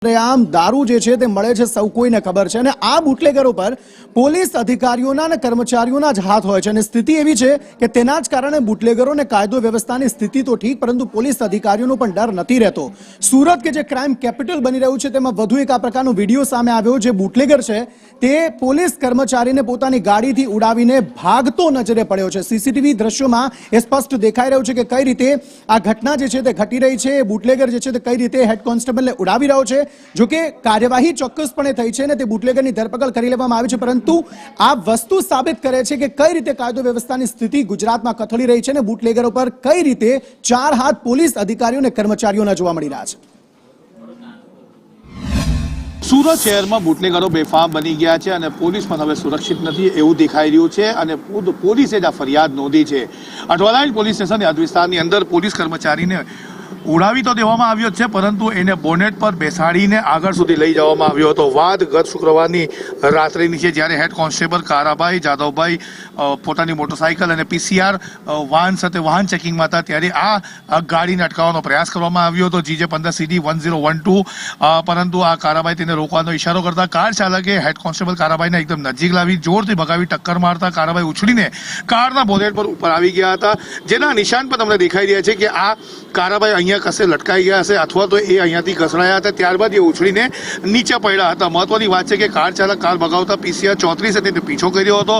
આમ દારૂ જે છે તે મળે છે સૌ કોઈને ખબર છે અને આ બુટલેગરો પર પોલીસ અધિકારીઓના અને કર્મચારીઓના જ હાથ હોય છે અને સ્થિતિ એવી છે કે તેના જ કારણે બુટલેગરોને કાયદો વ્યવસ્થાની સ્થિતિ તો ઠીક પરંતુ પોલીસ અધિકારીઓનો પણ ડર નથી રહેતો। સુરત કે જે ક્રાઇમ કેપિટલ બની રહ્યું છે તેમાં વધુ એક આ પ્રકારનો વિડીયો સામે આવ્યો। જે બુટલેગર છે તે પોલીસ કર્મચારીને પોતાની ગાડીથી ઉડાવીને ભાગતો નજરે પડ્યો છે। સીસીટીવી દ્રશ્યોમાં એ સ્પષ્ટ દેખાઈ રહ્યું છે કે કઈ રીતે આ ઘટના જે છે તે ઘટી રહી છે। બુટલેગર જે છે તે કઈ રીતે હેડ કોન્સ્ટેબલને ઉડાવી રહ્યો છે। जो कि कार्यवाही ચોક્કસપણે થઈ છે ને તે બુટલેગરની ધરપકડ કરી લેવામાં આવી છે પરંતુ આ વસ્તુ સાબિત કરે છે કે કઈ રીતે કાયદો વ્યવસ્થાની સ્થિતિ ગુજરાતમાં કથળી રહી છે ને બુટલેગરો પર કઈ રીતે ચાર હાથ પોલીસ અધિકારીઓ અને કર્મચારીઓના જોવા મળી રહ્યા છે। સુરત શહેરમાં બુટલેગરો બેફામ બની ગયા છે અને પોલીસ પણ હવે સુરક્ષિત નથી એવું દેખાઈ રહ્યું છે અને પોલીસે જ આ ફરિયાદ નોંધી છે। અઠવાલાઈન પોલીસ સ્ટેશન હદ વિસ્તારની અંદર પોલીસ કર્મચારીને ઉડાવી તો દેવામાં આવ્યો છે પરંતુ એને બોનેટ પર બેસાડીને આગળ સુધી લઈ જવામાં આવ્યો હતો। વાત ગત શુક્રવારની રાત્રિની છે જ્યારે હેડ કોન્સ્ટેબલ કારાભાઈ જાદવભાઈ પોતાની મોટરસાઇકલ અને પીસીઆર વાહન સાથે વાહન ચેકિંગમાં હતા ત્યારે આ ગાડીને અટકાવવાનો પ્રયાસ કરવામાં આવ્યો હતો GJ 15 CD 1012 પરંતુ આ કારાભાઈ તેને રોકવાનો ઇશારો કરતા કાર ચાલકે હેડ કોન્સ્ટેબલ કારાભાઈને એકદમ નજીક લાવી જોરથી ભગાવી ટક્કર મારતા કારાભાઈ ઉછળીને કારના બોનેટ પર ઉપર આવી ગયા હતા જેના નિશાન પણ તમને દેખાઈ રહ્યા છે કે આ કારાભાઈ અહીંયા કસે લટકાઈ ગયા હશે અથવા તો એ અહીંયાથી ઘસડાયા હતા ત્યારબાદ એ ઉછળીને નીચે પડ્યા હતા। મહત્વની વાત છે કે કાર ચાલક કાર ભગાવતા પીસીઆર 34 તેને પીછો કર્યો હતો।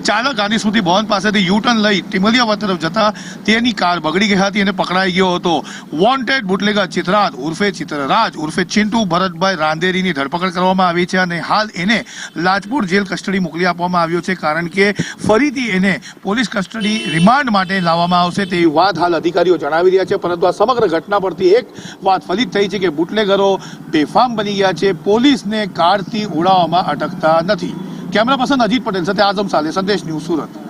ચાલક ગાંધી સુધી ભવન પાસેથી યુટર્ન લઈ ટીમલિયા તરફ જતા તેની કાર બગડી ગઈ હતી અને પકડાઈ ગયો હતો। વોન્ટેડ બુટલેગર ચિત્રાત ઉર્ફે ચિત્રરાજ ઉર્ફે ચિંટુ ભરતભાઈ રાંદેરીની ધરપકડ કરવામાં આવી છે અને હાલ એને લાજપુર જેલ કસ્ટડી મોકલી આપવામાં આવ્યો છે કારણ કે ફરીથી એને પોલીસ કસ્ટડી રિમાન્ડ માટે લાવવામાં આવશે તેવી વાત હાલ અધિકારીઓ જણાવી રહ્યા છે। પરંતુ આ સમગ્ર ઘટના પરથી એક વાત ફલિત થઈ છે કે બુટલેગરો બેફામ બની ગયા છે, પોલીસને કારથી ઉડાવવામાં અટકતા નથી। કેમેરા પર્સન અજીત પટેલ સાથે આઝમ સાલે, સંદેશ ન્યૂઝ, સુરત।